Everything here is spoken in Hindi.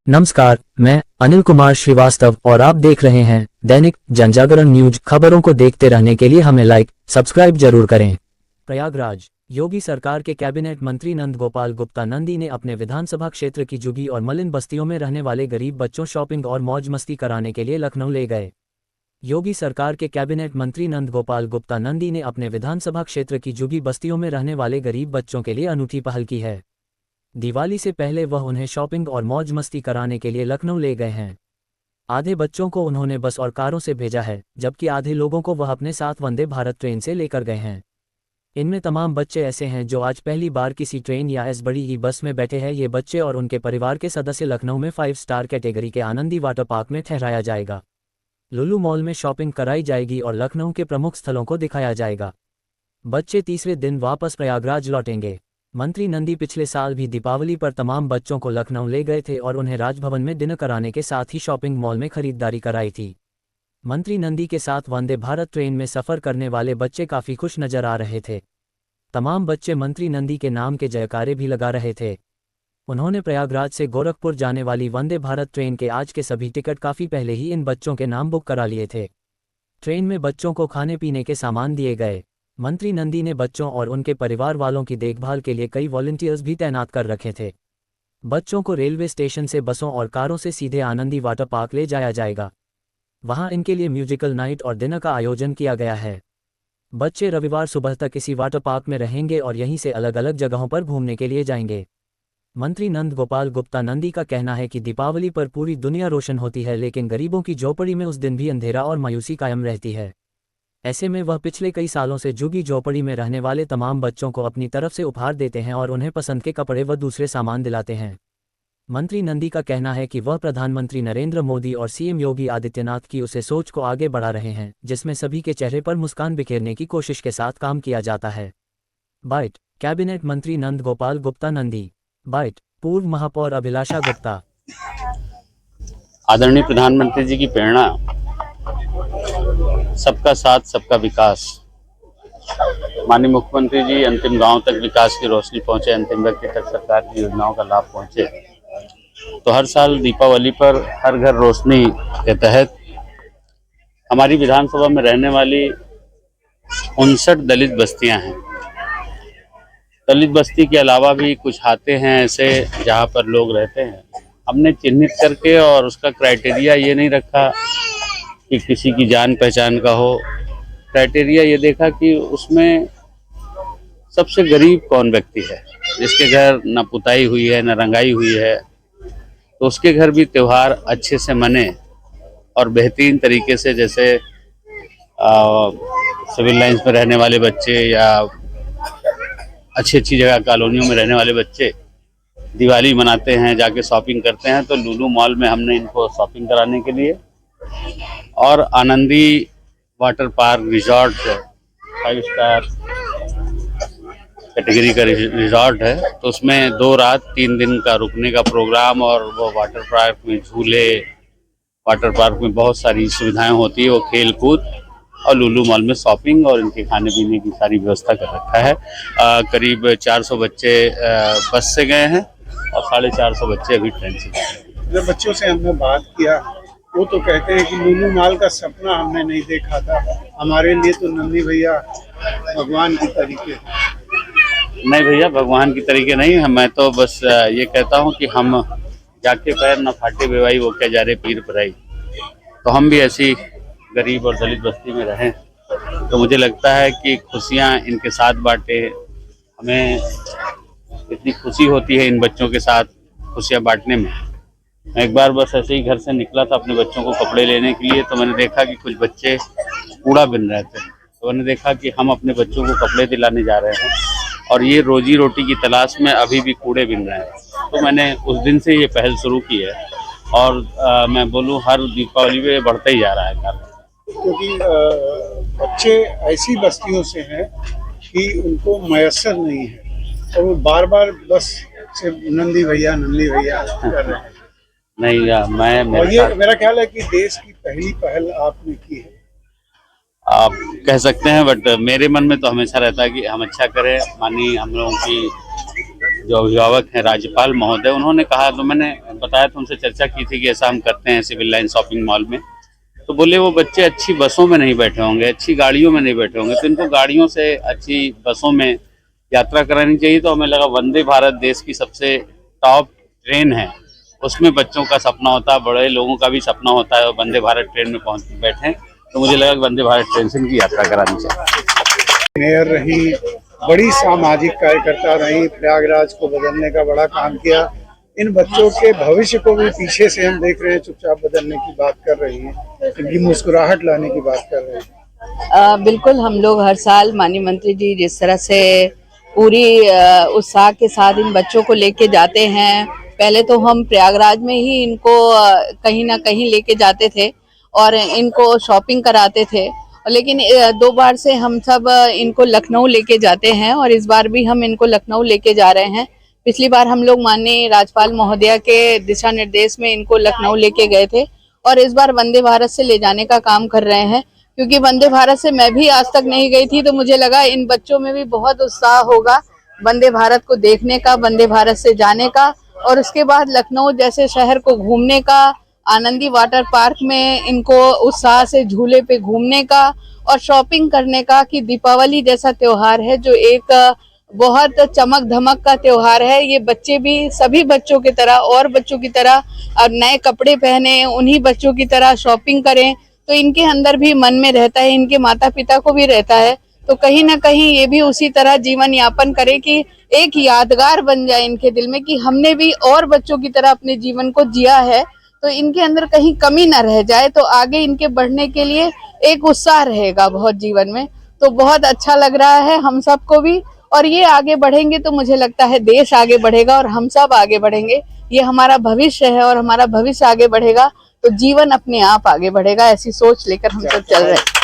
नमस्कार, मैं अनिल कुमार श्रीवास्तव और आप देख रहे हैं दैनिक जनजागरण न्यूज। खबरों को देखते रहने के लिए हमें लाइक सब्सक्राइब जरूर करें। प्रयागराज योगी सरकार के कैबिनेट मंत्री नंद गोपाल गुप्ता नंदी ने अपने विधानसभा क्षेत्र की जुगी और मलिन बस्तियों में रहने वाले गरीब बच्चों शॉपिंग और मौज मस्ती कराने के लिए लखनऊ ले गए। योगी सरकार के कैबिनेट मंत्री नंद गोपाल गुप्ता नंदी ने अपने विधानसभा क्षेत्र की जुगी बस्तियों में रहने वाले गरीब बच्चों के लिए अनूठी पहल की है। दिवाली से पहले वह उन्हें शॉपिंग और मौज मस्ती कराने के लिए लखनऊ ले गए हैं। आधे बच्चों को उन्होंने बस और कारों से भेजा है, जबकि आधे लोगों को वह अपने साथ वंदे भारत ट्रेन से लेकर गए हैं। इनमें तमाम बच्चे ऐसे हैं जो आज पहली बार किसी ट्रेन या इस बड़ी ही बस में बैठे हैं। ये बच्चे और उनके परिवार के सदस्य लखनऊ में 5 स्टार कैटेगरी के आनंदी वाटर पार्क में ठहराया जाएगा। लुलु मॉल में शॉपिंग कराई जाएगी और लखनऊ के प्रमुख स्थलों को दिखाया जाएगा। बच्चे तीसरे दिन वापस प्रयागराज लौटेंगे। मंत्री नंदी पिछले साल भी दीपावली पर तमाम बच्चों को लखनऊ ले गए थे और उन्हें राजभवन में डिनर कराने के साथ ही शॉपिंग मॉल में खरीदारी कराई थी। मंत्री नंदी के साथ वंदे भारत ट्रेन में सफ़र करने वाले बच्चे काफ़ी खुश नजर आ रहे थे। तमाम बच्चे मंत्री नंदी के नाम के जयकारे भी लगा रहे थे। उन्होंने प्रयागराज से गोरखपुर जाने वाली वंदे भारत ट्रेन के आज के सभी टिकट काफ़ी पहले ही इन बच्चों के नाम बुक करा लिए थे। ट्रेन में बच्चों को खाने पीने के सामान दिए गए। मंत्री नंदी ने बच्चों और उनके परिवार वालों की देखभाल के लिए कई वॉलंटियर्स भी तैनात कर रखे थे। बच्चों को रेलवे स्टेशन से बसों और कारों से सीधे आनंदी वाटर पार्क ले जाया जाएगा। वहां इनके लिए म्यूजिकल नाइट और डिनर का आयोजन किया गया है। बच्चे रविवार सुबह तक इसी वाटर पार्क में रहेंगे और यहीं से अलग अलग जगहों पर घूमने के लिए जाएंगे। मंत्री नंद गोपाल गुप्ता नंदी का कहना है कि दीपावली पर पूरी दुनिया रोशन होती है, लेकिन गरीबों की झोपड़ी में उस दिन भी अंधेरा और मायूसी कायम रहती है। ऐसे में वह पिछले कई सालों से झुग्गी झोपड़ी में रहने वाले तमाम बच्चों को अपनी तरफ से उपहार देते हैं और उन्हें पसंद के कपड़े व दूसरे सामान दिलाते हैं। मंत्री नंदी का कहना है कि वह प्रधानमंत्री नरेंद्र मोदी और सीएम योगी आदित्यनाथ की उसे सोच को आगे बढ़ा रहे हैं, जिसमें सभी के चेहरे पर मुस्कान बिखेरने की कोशिश के साथ काम किया जाता है। बाइट कैबिनेट मंत्री नंद गोपाल गुप्ता नंदी। बाइट पूर्व महापौर अभिलाषा गुप्ता। आदरणीय प्रधानमंत्री जी की प्रेरणा सबका साथ सबका विकास। माननीय मुख्यमंत्री जी अंतिम गांव तक विकास की रोशनी पहुंचे, अंतिम व्यक्ति तक सरकार की योजनाओं का लाभ पहुंचे। तो हर साल दीपावली पर हर घर रोशनी के तहत हमारी विधानसभा में रहने वाली 59 दलित बस्तियां हैं। दलित बस्ती के अलावा भी कुछ आते हैं ऐसे जहां पर लोग रहते हैं। हमने चिन्हित करके और उसका क्राइटेरिया ये नहीं रखा कि किसी की जान पहचान का हो। क्राइटेरिया ये देखा कि उसमें सबसे गरीब कौन व्यक्ति है, जिसके घर न पुताई हुई है न रंगाई हुई है, तो उसके घर भी त्यौहार अच्छे से मने और बेहतरीन तरीके से, जैसे सिविल लाइंस में रहने वाले बच्चे या अच्छी अच्छी जगह कॉलोनियों में रहने वाले बच्चे दिवाली मनाते हैं, जाके शॉपिंग करते हैं। तो लुलु मॉल में हमने इनको शॉपिंग कराने के लिए और Anandi water park resort 5 star category का रिजॉर्ट है, तो उसमें 2 रात 3 दिन का रुकने का प्रोग्राम और वो वाटर पार्क में झूले, वाटर पार्क में बहुत सारी सुविधाएं होती है, वो खेल कूद और लुलु मॉल में शॉपिंग और इनके खाने पीने की सारी व्यवस्था कर रखा है। करीब 400 बच्चे बस से गए हैं और 450 बच्चे अभी ट्रेन से गए। जब बच्चों से हमने बात किया, वो तो कहते हैं कि लुलु मॉल का सपना हमने नहीं देखा था, हमारे लिए तो नंदी भैया भगवान की तरीके। नहीं भैया, भगवान की तरीके नहीं है। मैं तो बस ये कहता हूँ कि हम जाके पैर न फाटे बेवाई वो क्या जा रहे पीर पराई। तो हम भी ऐसी गरीब और दलित बस्ती में रहें, तो मुझे लगता है कि खुशियाँ इनके साथ बांटे। हमें इतनी खुशी होती है इन बच्चों के साथ खुशियाँ बांटने में। मैं एक बार बस ऐसे ही घर से निकला था अपने बच्चों को कपड़े लेने के लिए, तो मैंने देखा कि कुछ बच्चे कूड़ा बिन रहे थे। तो मैंने देखा कि हम अपने बच्चों को कपड़े दिलाने जा रहे हैं और ये रोजी रोटी की तलाश में अभी भी कूड़े बिन रहे हैं। तो मैंने उस दिन से ये पहल शुरू की है और मैं बोलूँ हर दीपावली में बढ़ता ही जा रहा है कार्य। क्योंकि बच्चे ऐसी बस्तियों से हैं कि उनको मयसर नहीं है और वो बार बार बस से नंदी भैया कर रहे हैं। नहीं मेरा ख्याल है कि देश की पहली पहल आपने की है, आप कह सकते हैं, बट मेरे मन में तो हमेशा रहता है कि हम अच्छा करें। माननीय हम लोगों की जो अभिभावक हैं राज्यपाल महोदय, उन्होंने कहा तो मैंने बताया तो उनसे चर्चा की थी कि ऐसा हम करते हैं सिविल लाइन शॉपिंग मॉल में। तो बोले वो बच्चे अच्छी बसों में नहीं बैठे होंगे, अच्छी गाड़ियों में नहीं बैठे होंगे, तो इनको गाड़ियों से अच्छी बसों में यात्रा करानी चाहिए। तो हमें लगा वंदे भारत देश की सबसे टॉप ट्रेन है, उसमें बच्चों का सपना होता है, बड़े लोगों का भी सपना होता है वंदे भारत ट्रेन में पहुंच बैठे। तो मुझे लगा कि वंदे भारत ट्रेन से इनकी यात्रा करानी चाहिए। मेयर रही, बड़ी सामाजिक कार्यकर्ता रही, प्रयागराज को बदलने का बड़ा काम किया। इन बच्चों के भविष्य को भी पीछे से हम देख रहे हैं, चुपचाप बदलने की बात कर रही है, इनकी मुस्कुराहट लाने की बात कर रहे हैं। बिल्कुल, हम लोग हर साल माननीय मंत्री जी जिस तरह से पूरी उत्साह के साथ इन बच्चों को लेके जाते हैं। पहले तो हम प्रयागराज में ही इनको कहीं ना कहीं लेके जाते थे और इनको शॉपिंग कराते थे, लेकिन 2 बार से हम सब इनको लखनऊ लेके जाते हैं और इस बार भी हम इनको लखनऊ लेके जा रहे हैं। पिछली बार हम लोग माननीय राज्यपाल महोदया के दिशा निर्देश में इनको लखनऊ लेके गए थे और इस बार वंदे भारत से ले जाने का काम कर रहे हैं, क्योंकि वंदे भारत से मैं भी आज तक नहीं गई थी, तो मुझे लगा इन बच्चों में भी बहुत उत्साह होगा वंदे भारत को देखने का, वंदे भारत से जाने का और उसके बाद लखनऊ जैसे शहर को घूमने का, आनंदी वाटर पार्क में इनको उत्साह से झूले पे घूमने का और शॉपिंग करने का। कि दीपावली जैसा त्योहार है जो एक बहुत चमक धमक का त्योहार है, ये बच्चे भी सभी बच्चों की तरह और बच्चों की तरह नए कपड़े पहने, उन्हीं बच्चों की तरह शॉपिंग करें, तो इनके अंदर भी मन में रहता है, इनके माता पिता को भी रहता है, तो कहीं ना कहीं ये भी उसी तरह जीवन यापन करे कि एक यादगार बन जाए इनके दिल में कि हमने भी और बच्चों की तरह अपने जीवन को जिया है, तो इनके अंदर कहीं कमी ना रह जाए, तो आगे इनके बढ़ने के लिए एक उत्साह रहेगा बहुत जीवन में। तो बहुत अच्छा लग रहा है हम सबको भी, और ये आगे बढ़ेंगे तो मुझे लगता है देश आगे बढ़ेगा और हम सब आगे बढ़ेंगे। ये हमारा भविष्य है और हमारा भविष्य आगे बढ़ेगा तो जीवन अपने आप आगे बढ़ेगा, ऐसी सोच लेकर हम सब चल रहे हैं।